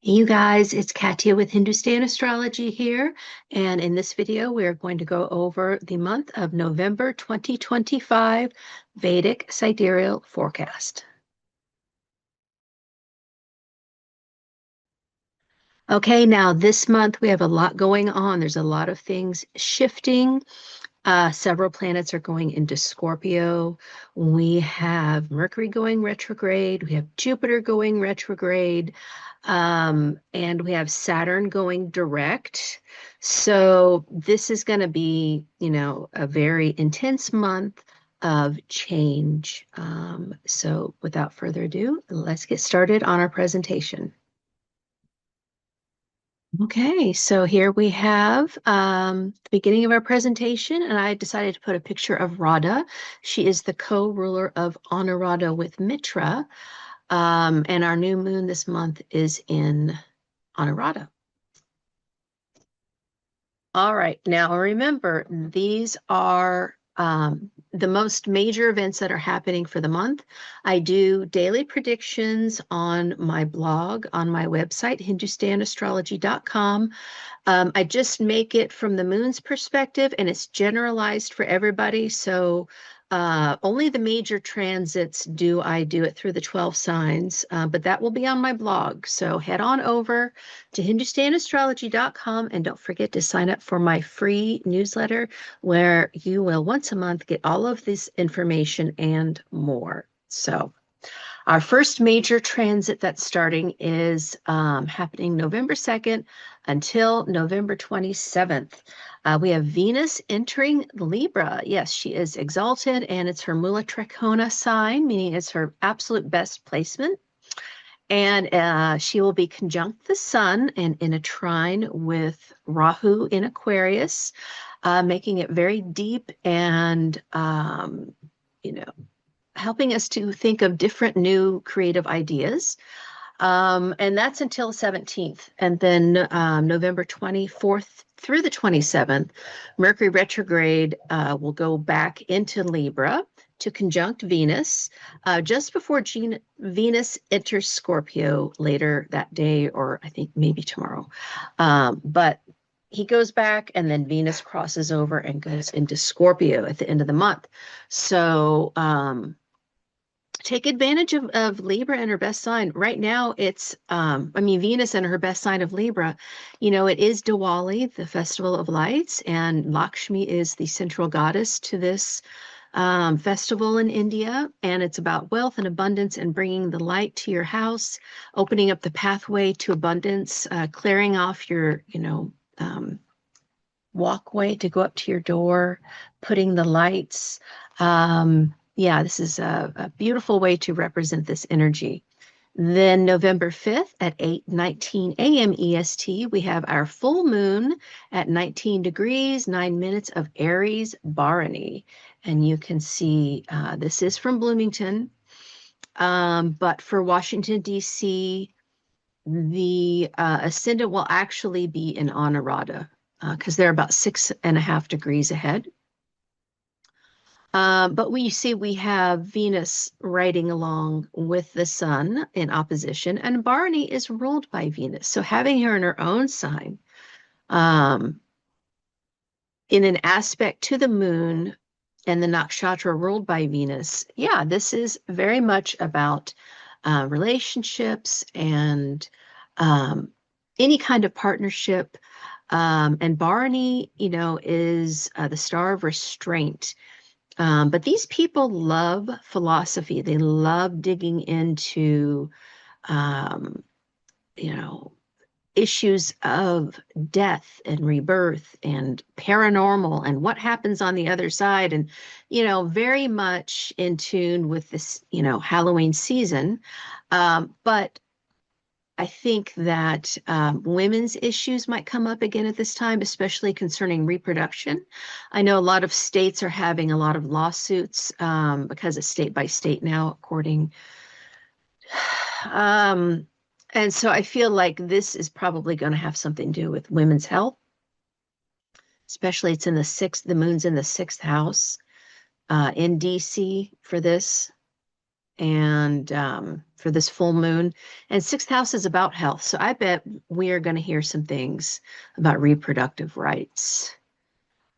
Hey you guys, it's Katya with Hindustan Astrology here, and in this video we are going to go over the month of November 2025 Vedic sidereal forecast. Okay, now this month we have a lot going on. There's a lot of things shifting. Several planets are going into Scorpio. We have Mercury going retrograde. We have Jupiter going retrograde. And we have Saturn going direct. So this is going to be, a very intense month of change. So without further ado, let's get started on our presentation. Okay, so here we have the beginning of our presentation, and I decided to put a picture of Radha. She is the co-ruler of Anuradha with Mitra, and our new moon this month is in Anuradha. All right, now remember, these are the most major events that are happening for the month. I do daily predictions on my blog, on my website, hindustanastrology.com. I just make it from the moon's perspective and it's generalized for everybody. So only the major transits do I do it through the 12 signs, but that will be on my blog. So head on over to hindustanastrology.com and don't forget to sign up for my free newsletter where you will once a month get all of this information and more. So our first major transit that's starting is happening November 2nd until November 27th. We have Venus entering Libra. Yes, she is exalted, and it's her Mula Trikona sign, meaning it's her absolute best placement. And she will be conjunct the sun and in a trine with Rahu in Aquarius, making it very deep and, you know, helping us to think of different new creative ideas. And that's until 17th. And then November 24th through the 27th, Mercury retrograde will go back into Libra to conjunct Venus just before Venus enters Scorpio later that day, or I think maybe tomorrow. But he goes back and then Venus crosses over and goes into Scorpio at the end of the month. So, take advantage of Libra and her best sign. Right now, it's, Venus and her best sign of Libra, it is Diwali, the Festival of Lights, and Lakshmi is the central goddess to this festival in India. And it's about wealth and abundance and bringing the light to your house, opening up the pathway to abundance, clearing off your, walkway to go up to your door, putting the lights. Yeah, this is a beautiful way to represent this energy. Then November 5th at 8:19 a.m. EST, we have our full moon at 19 degrees, 9 minutes of Aries Bharani. And you can see this is from Bloomington. But for Washington, D.C., the ascendant will actually be in Anuradha because they're about 6.5 degrees ahead. But we have Venus riding along with the sun in opposition, and Bharani is ruled by Venus. So having her in her own sign, in an aspect to the moon and the nakshatra ruled by Venus, yeah, this is very much about relationships and any kind of partnership. And Bharani, is the star of restraint. But these people love philosophy. They love digging into, um, issues of death and rebirth and paranormal and what happens on the other side. And, very much in tune with this, Halloween season. But I think that women's issues might come up again at this time, especially concerning reproduction. I know a lot of states are having a lot of lawsuits because it's state by state now, according. And so I feel like this is probably going to have something to do with women's health, especially it's in the sixth, the moon's in the sixth house in DC for this. and for this full moon. And sixth house is about health. So I bet we are going to hear some things about reproductive rights.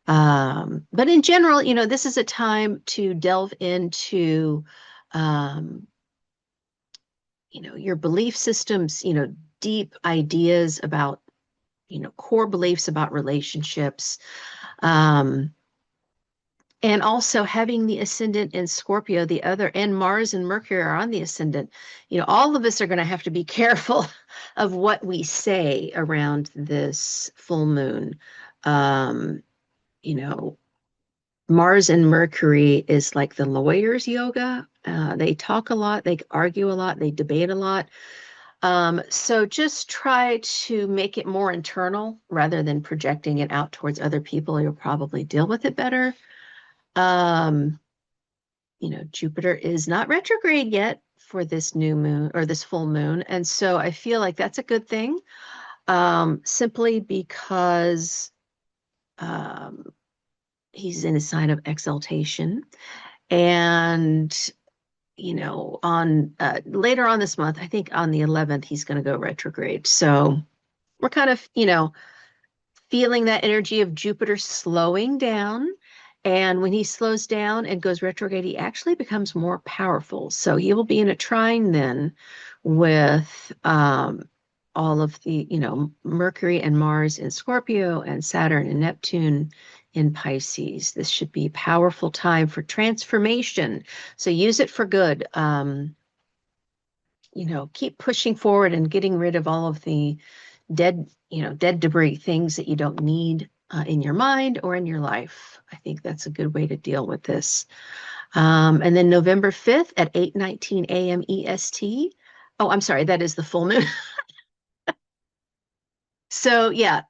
But in general, this is a time to delve into, um, your belief systems, deep ideas about, core beliefs about relationships. Um, And also having the ascendant in Scorpio, and Mars and Mercury are on the ascendant. All of us are going to have to be careful of what we say around this full moon. Um, you know, Mars and Mercury is like the lawyer's yoga. They talk a lot, they argue a lot, they debate a lot. So just try to make it more internal rather than projecting it out towards other people. You'll probably deal with it better. Um, Jupiter is not retrograde yet for this new moon or this full moon. And so I feel like that's a good thing, simply because um, he's in a sign of exaltation. And, on later on this month, I think on the 11th, he's going to go retrograde. So we're kind of, feeling that energy of Jupiter slowing down. And when he slows down and goes retrograde, he actually becomes more powerful. So he will be in a trine then with all of the, Mercury and Mars in Scorpio and Saturn and Neptune in Pisces. This should be a powerful time for transformation. So use it for good. Keep pushing forward and getting rid of all of the dead debris, things that you don't need in your mind or in your life. I think that's a good way to deal with this. And then November 5th at 8:19 a.m. EST. Oh, I'm sorry, that is the full moon. So yeah,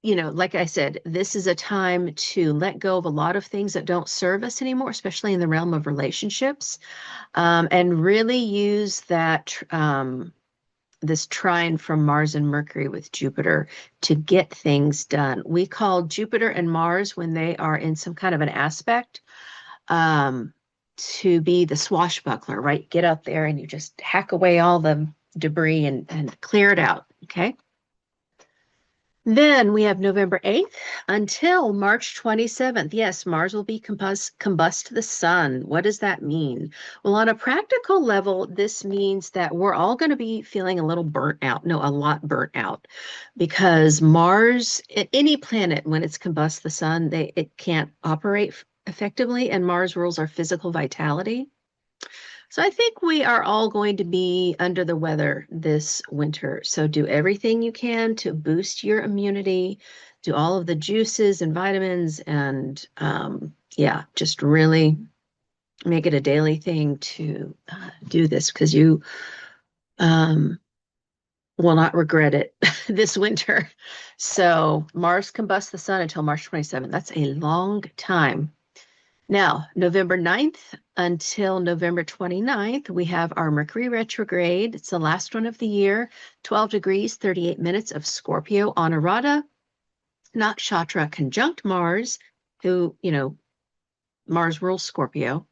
like I said, this is a time to let go of a lot of things that don't serve us anymore, especially in the realm of relationships, and really use that this trine from Mars and Mercury with Jupiter to get things done. We call Jupiter and Mars, when they are in some kind of an aspect, to be the swashbuckler, right? Get out there and you just hack away all the debris and clear it out, okay? Then we have November 8th until March 27th. Yes, Mars will be combust the sun. What does that mean? Well, on a practical level, this means that we're all going to be feeling a little burnt out. No, a lot burnt out, because Mars, any planet, when it's combust the sun, it can't operate effectively, and Mars rules our physical vitality. So I think we are all going to be under the weather this winter. So do everything you can to boost your immunity, do all of the juices and vitamins, and yeah, just really make it a daily thing to do this, because you will not regret it this winter. So Mars combusts the sun until March 27th. That's a long time. Now, November 9th until November 29th, we have our Mercury retrograde. It's the last one of the year, 12 degrees, 38 minutes of Scorpio Anurata, Nakshatra conjunct Mars, who, Mars rules Scorpio,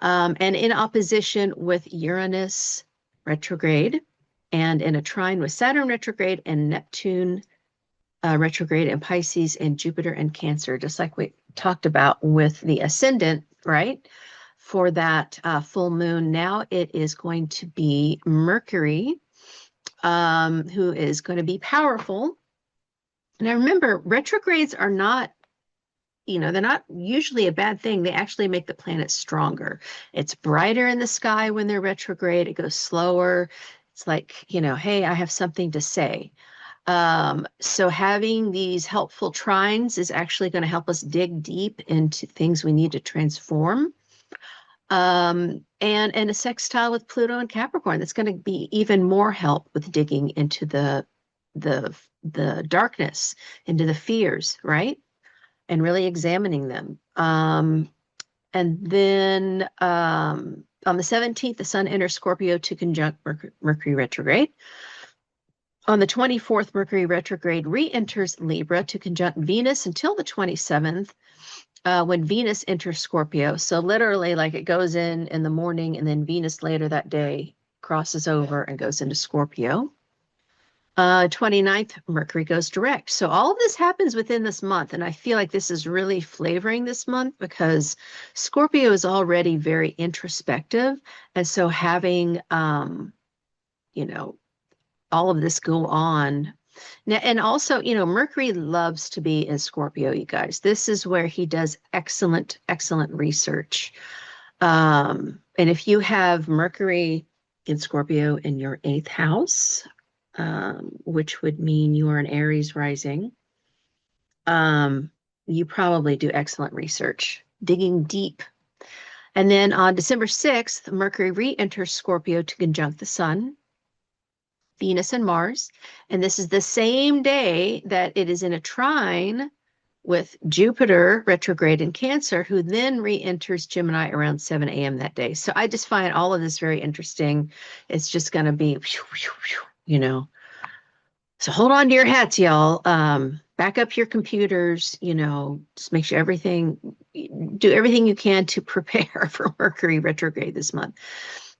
and in opposition with Uranus retrograde, and in a trine with Saturn retrograde and Neptune retrograde in Pisces and Jupiter and Cancer, just like we talked about with the ascendant, right? For that full moon, now it is going to be Mercury, who is going to be powerful. Now remember, retrogrades are not, they're not usually a bad thing. They actually make the planet stronger. It's brighter in the sky when they're retrograde. It goes slower. It's like, hey, I have something to say. So having these helpful trines is actually going to help us dig deep into things we need to transform. And a sextile with Pluto and Capricorn, that's going to be even more help with digging into the darkness, into the fears, right? And really examining them. And then on the 17th, the Sun enters Scorpio to conjunct Mercury retrograde. On the 24th, Mercury retrograde re-enters Libra to conjunct Venus until the 27th. when Venus enters Scorpio. So literally, like it goes in the morning, and then Venus later that day crosses over and goes into Scorpio. 29th, Mercury goes direct. So all of this happens within this month. And I feel like this is really flavoring this month because Scorpio is already very introspective. And so having, you know, all of this go on. Now, and also, Mercury loves to be in Scorpio, you guys. This is where he does excellent, excellent research. And if you have Mercury in Scorpio in your eighth house, which would mean you are an Aries rising, you probably do excellent research, digging deep. And then on December 6th, Mercury re-enters Scorpio to conjunct the Sun, Venus, and Mars. And this is the same day that it is in a trine with Jupiter retrograde in Cancer, who then re-enters Gemini around 7 a.m. that day. So I just find all of this very interesting. It's just going to be, So hold on to your hats, y'all. Back up your computers, just make sure do everything you can to prepare for Mercury retrograde this month.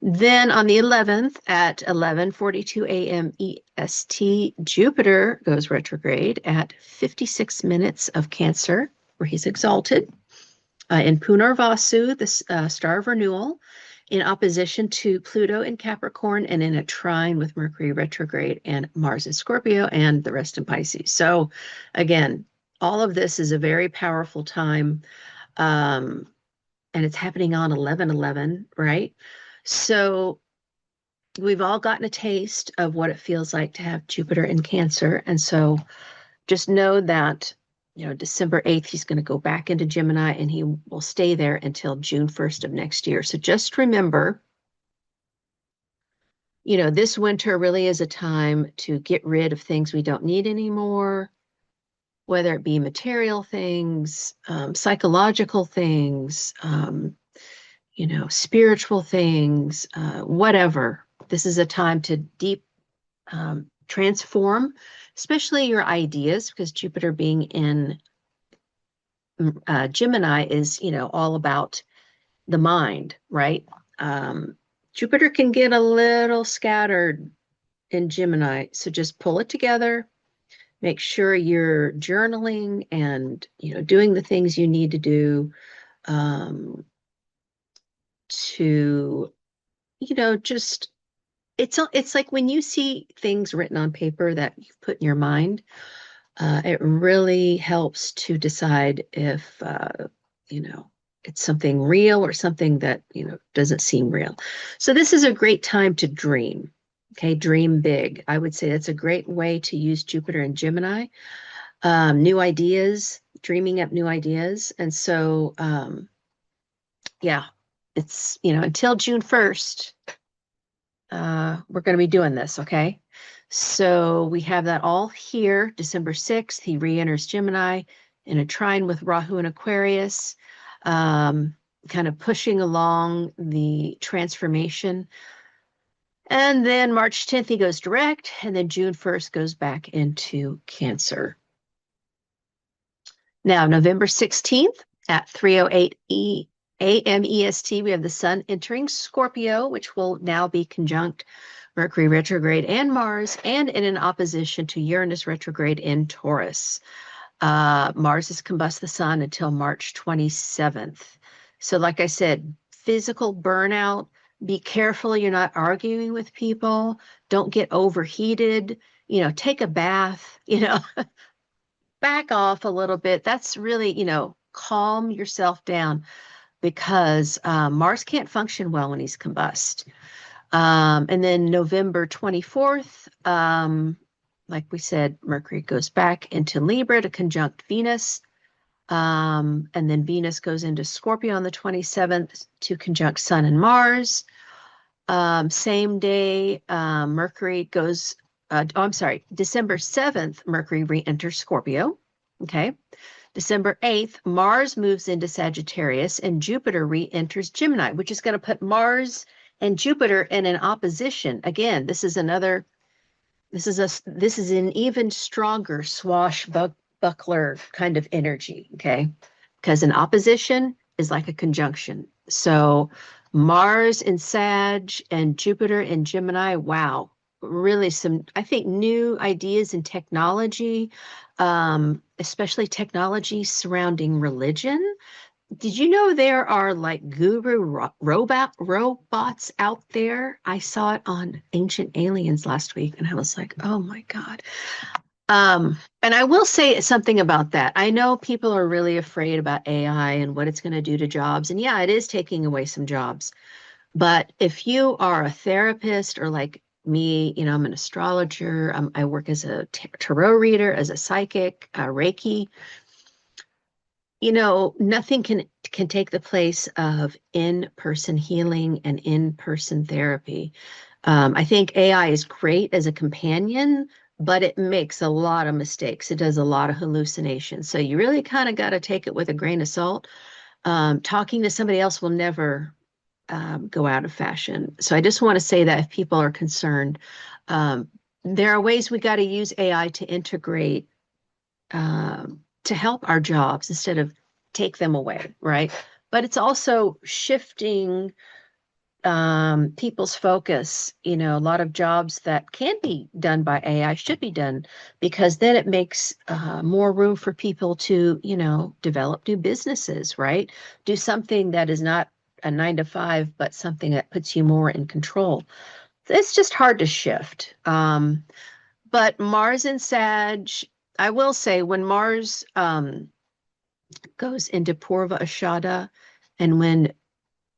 Then on the 11th at 11:42 a.m. EST, Jupiter goes retrograde at 56 minutes of Cancer, where he's exalted in Punarvasu, the star of renewal, in opposition to Pluto in Capricorn and in a trine with Mercury retrograde and Mars in Scorpio and the rest in Pisces. So again, all of this is a very powerful time. And it's happening on 11/11, right? So we've all gotten a taste of what it feels like to have Jupiter in Cancer. And so just know that, December 8th, he's going to go back into Gemini and he will stay there until June 1st of next year. So just remember, this winter really is a time to get rid of things we don't need anymore, whether it be material things, psychological things, spiritual things, whatever. This is a time to deep transform, especially your ideas, because Jupiter being in Gemini is, all about the mind, right? Jupiter can get a little scattered in Gemini, so just pull it together. Make sure you're journaling and, doing the things you need to do to, just it's like when you see things written on paper that you've put in your mind, it really helps to decide if, it's something real or something that, doesn't seem real. So this is a great time to dream. Okay, dream big. I would say that's a great way to use Jupiter and Gemini. New ideas, dreaming up new ideas. And so, yeah, it's, until June 1st, we're going to be doing this, okay? So we have that all here. December 6th, he re-enters Gemini in a trine with Rahu and Aquarius, kind of pushing along the transformation. And then March 10th, he goes direct, and then June 1st goes back into Cancer. Now, November 16th at 3:08 a.m. EST, we have the Sun entering Scorpio, which will now be conjunct Mercury retrograde and Mars, and in an opposition to Uranus retrograde in Taurus. Mars is combust the Sun until March 27th. So like I said, physical burnout. Be careful you're not arguing with people. Don't get overheated. Take a bath, back off a little bit. That's really, calm yourself down because Mars can't function well when he's combust. And then November 24th, like we said, Mercury goes back into Libra to conjunct Venus. And then Venus goes into Scorpio on the 27th to conjunct Sun and Mars. Same day, Mercury goes, December 7th, Mercury re-enters Scorpio. Okay. December 8th, Mars moves into Sagittarius and Jupiter re-enters Gemini, which is going to put Mars and Jupiter in an opposition. Again, this is an even stronger swashbuckler kind of energy. Okay. because an opposition is like a conjunction. So Mars in Sag and Jupiter in Gemini, wow, really some, I think, new ideas in technology, especially technology surrounding religion. Did you know there are like robots out there? I saw it on Ancient Aliens last week and I was like, oh my God. And I will say something about that. I know people are really afraid about AI and what it's going to do to jobs. And yeah, it is taking away some jobs. But if you are a therapist or like me, I'm an astrologer, I work as a tarot reader, as a psychic, Reiki, nothing can take the place of in-person healing and in-person therapy. I think AI is great as a companion, but it makes a lot of mistakes. It does a lot of hallucinations. So you really kind of got to take it with a grain of salt. Talking to somebody else will never go out of fashion. So I just want to say that if people are concerned, um, there are ways we got to use AI to integrate to help our jobs instead of take them away, right? But it's also shifting people's focus. A lot of jobs that can be done by AI should be done because then it makes more room for people to, develop new businesses, right? Do something that is not a 9 to 5, but something that puts you more in control. It's just hard to shift. But Mars and Sag, I will say when Mars goes into Purva Ashada and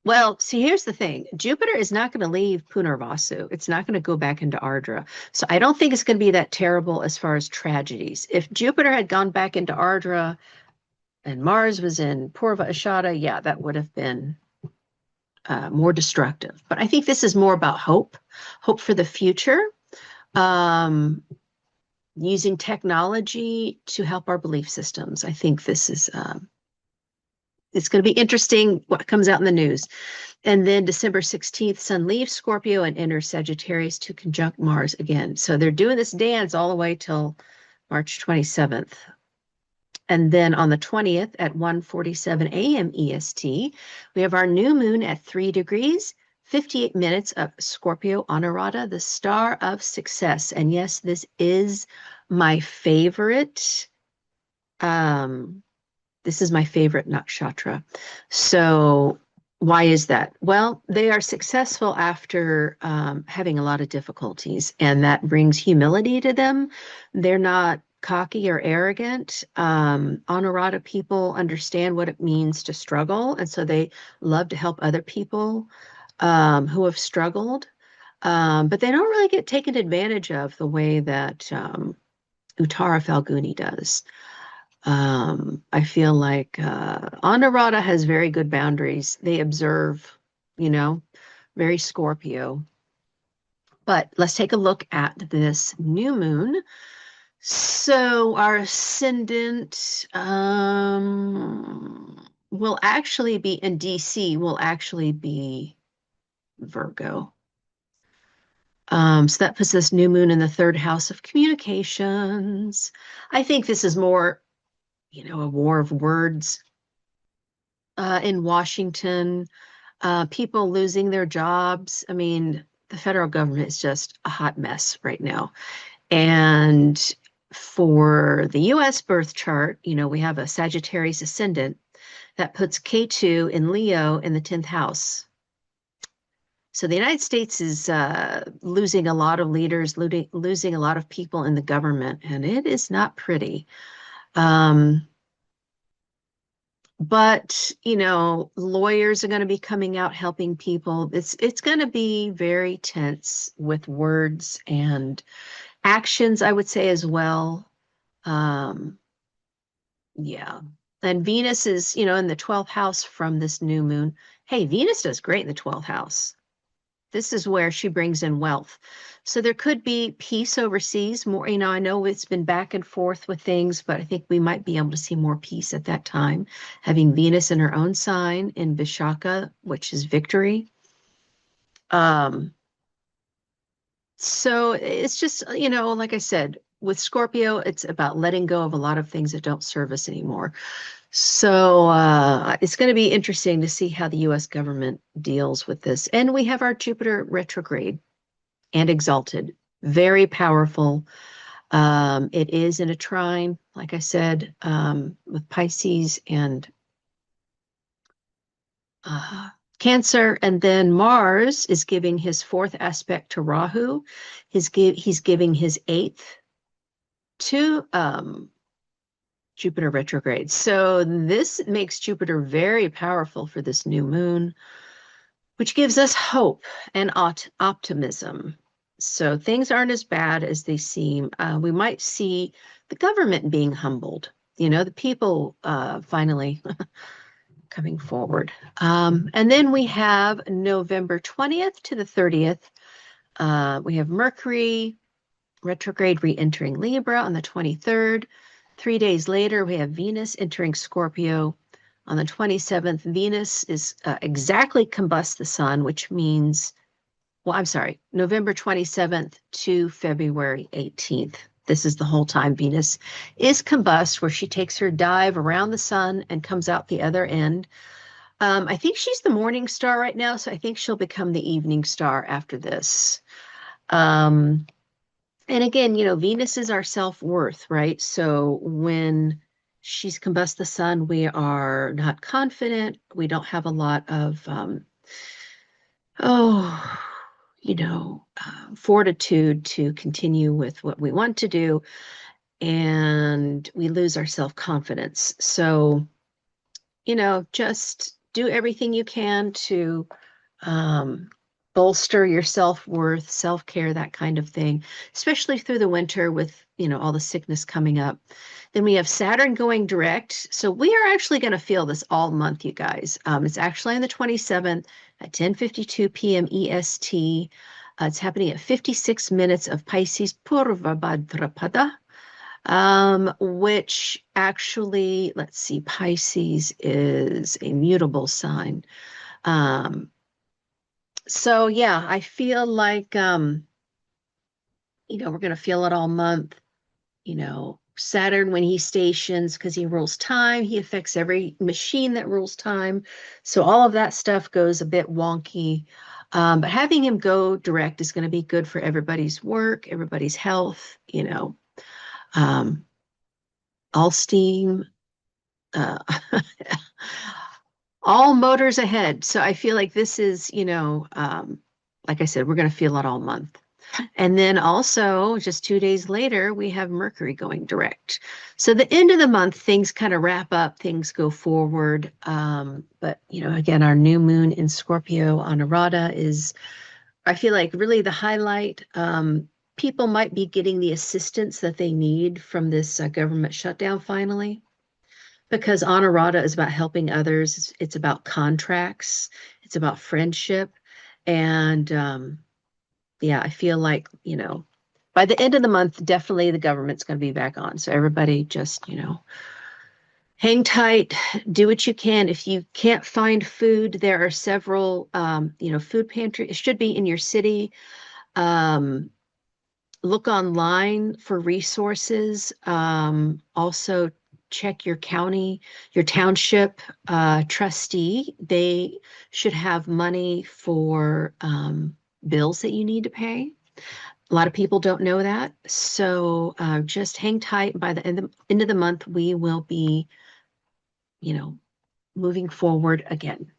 well, see, here's the thing. Jupiter is not going to leave Punarvasu. It's not going to go back into Ardra. So I don't think it's going to be that terrible as far as tragedies. If Jupiter had gone back into Ardra and Mars was in Purva Ashada, yeah, that would have been more destructive. But I think this is more about hope for the future. Using technology to help our belief systems. I think this is it's going to be interesting what comes out in the news. And then December 16th, Sun leaves Scorpio and enters Sagittarius to conjunct Mars again. So they're doing this dance all the way till March 27th. And then on the 20th at 1:47 a.m. EST, we have our new moon at 3 degrees, 58 minutes of Scorpio Anurata, the star of success. And yes, this is my favorite. This is my favorite nakshatra. So why is that? Well, they are successful after having a lot of difficulties, and that brings humility to them. They're not cocky or arrogant. Honorata people understand what it means to struggle, and so they love to help other people who have struggled. But they don't really get taken advantage of the way that Uttara Falguni does. I feel like Honorata has very good boundaries. They observe, very Scorpio. But let's take a look at this new moon. So our ascendant will actually be in DC, will actually be Virgo. So that puts this new moon in the third house of communications. I think this is more, a war of words in Washington, people losing their jobs. I mean, the federal government is just a hot mess right now. And for the US birth chart, we have a Sagittarius ascendant that puts K2 in Leo in the 10th house. So the United States is losing a lot of leaders, losing a lot of people in the government, and it is not pretty. But, lawyers are going to be coming out helping people. It's going to be very tense with words and actions, I would say, as well. Yeah. And Venus is, in the 12th house from this new moon. Hey, Venus does great in the 12th house. This is where she brings in wealth. So there could be peace overseas more. I know it's been back and forth with things, but I think we might be able to see more peace at that time, having Venus in her own sign in Vishaka, which is victory. So it's just, like I said, with Scorpio, it's about letting go of a lot of things that don't serve us anymore. So it's going to be interesting to see how the US government deals with this. And we have our Jupiter retrograde and exalted, very powerful. It is in a trine, like I said, with Pisces and uh, Cancer. And then Mars is giving his fourth aspect to Rahu. He's giving his eighth to Jupiter retrograde. So this makes Jupiter very powerful for this new moon, which gives us hope and optimism. So things aren't as bad as they seem. We might see the government being humbled, the people finally coming forward. And then we have November 20th to the 30th. We have Mercury retrograde re-entering Libra on the 23rd. 3 days later, we have Venus entering Scorpio. On the 27th, Venus is exactly combusts the sun, which means, well, I'm sorry, November 27th to February 18th. This is the whole time Venus is combust, where she takes her dive around the sun and comes out the other end. I think she's the morning star right now, so I think she'll become the evening star after this. Um, and again, Venus is our self-worth, right? So when she's combust the sun, we are not confident. We don't have a lot of, oh, fortitude to continue with what we want to do. And we lose our self-confidence. So, just do everything you can to um, bolster your self-worth, self-care, that kind of thing, especially through the winter with, all the sickness coming up. Then we have Saturn going direct. So we are actually going to feel this all month, you guys. It's actually on the 27th at 10:52 p.m. EST. It's happening at 56 minutes of Pisces Purva Bhadrapada, which actually, let's see, Pisces is a mutable sign. So yeah, I feel like we're gonna feel it all month. Saturn, when he stations, because he rules time, he affects every machine that rules time. So all of that stuff goes a bit wonky. But having him go direct is going to be good for everybody's work, everybody's health, um, all steam, uh, all motors ahead. So I feel like this is, like I said, we're going to feel it all month. And then also, just 2 days later, we have Mercury going direct. So the end of the month, things kind of wrap up, things go forward. But, again, our new moon in Scorpio on Arada is, I feel like, really the highlight. People might be getting the assistance that they need from this government shutdown finally, because Honorata is about helping others. It's about contracts. It's about friendship. And yeah, I feel like, by the end of the month, definitely the government's going to be back on. So everybody just, hang tight, do what you can. If you can't find food, there are several, food pantry. It should be in your city. Look online for resources. Also, check your county, your township trustee. They should have money for bills that you need to pay. A lot of people don't know that. So just hang tight. By the end of the month, we will be, moving forward again.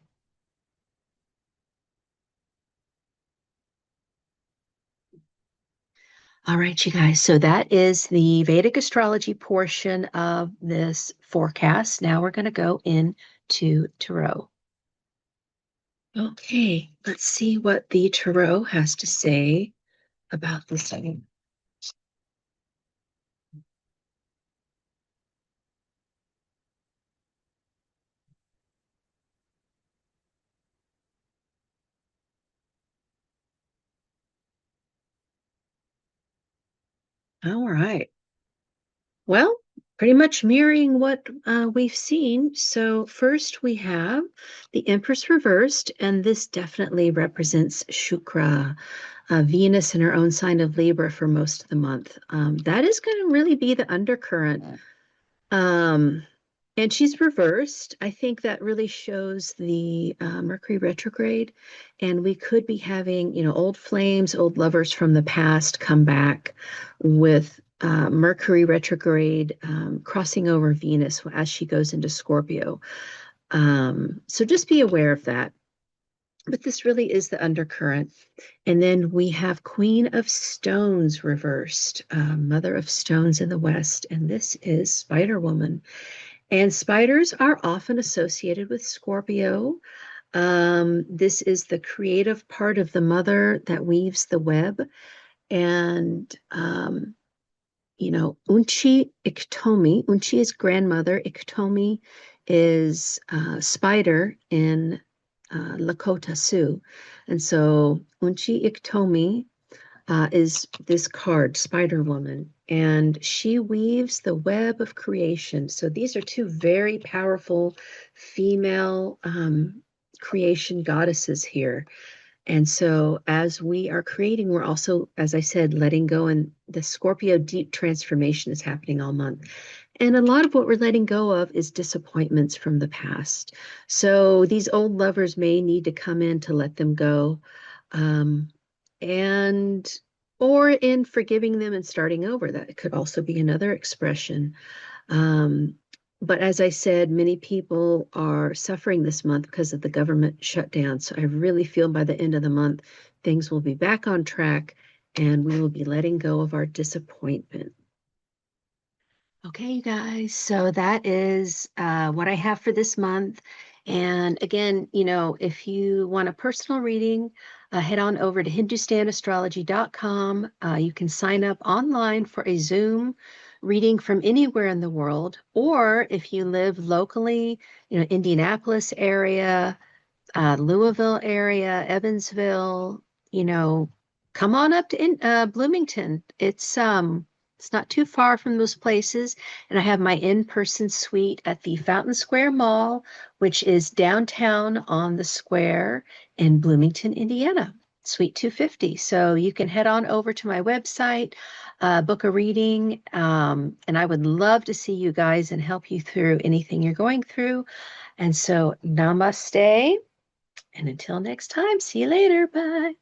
All right, you guys. So that is the Vedic astrology portion of this forecast. Now we're going to go into tarot. Okay, let's see what the tarot has to say about this thing. All right. Well, pretty much mirroring what we've seen. So first we have the Empress reversed, and this definitely represents Shukra, Venus in her own sign of Libra for most of the month. That is going to really be the undercurrent. Um, And she's reversed. I think that really shows the Mercury retrograde. And we could be having, old flames, old lovers from the past come back with Mercury retrograde crossing over Venus as she goes into Scorpio. So just be aware of that. But this really is the undercurrent. And then we have Queen of Stones reversed, Mother of Stones in the West. And this is Spider Woman. And spiders are often associated with Scorpio. This is the creative part of the mother that weaves the web. And, Unchi Iktomi, Unchi is grandmother, Iktomi is spider in Lakota Sioux. And so Unchi Iktomi is this card, Spider Woman, and she weaves the web of creation. So these are two very powerful female creation goddesses here. And so as we are creating, we're also, as I said, letting go, and the Scorpio deep transformation is happening all month. And a lot of what we're letting go of is disappointments from the past. So these old lovers may need to come in to let them go. Um, and or in forgiving them and starting over. That could also be another expression. Um, but as I said, many people are suffering this month because of the government shutdown. So I really feel by the end of the month, things will be back on track and we will be letting go of our disappointment. Okay, you guys, so that is what I have for this month. And again, if you want a personal reading, head on over to HindustanAstrology.com. You can sign up online for a Zoom reading from anywhere in the world, or if you live locally, Indianapolis area, Louisville area, Evansville, you know, come on up to Bloomington. It's not too far from those places, and I have my in-person suite at the Fountain Square Mall, which is downtown on the square in Bloomington, Indiana. Suite 250. So you can head on over to my website, book a reading, and I would love to see you guys and help you through anything you're going through. And so, namaste. And until next time, see you later. Bye.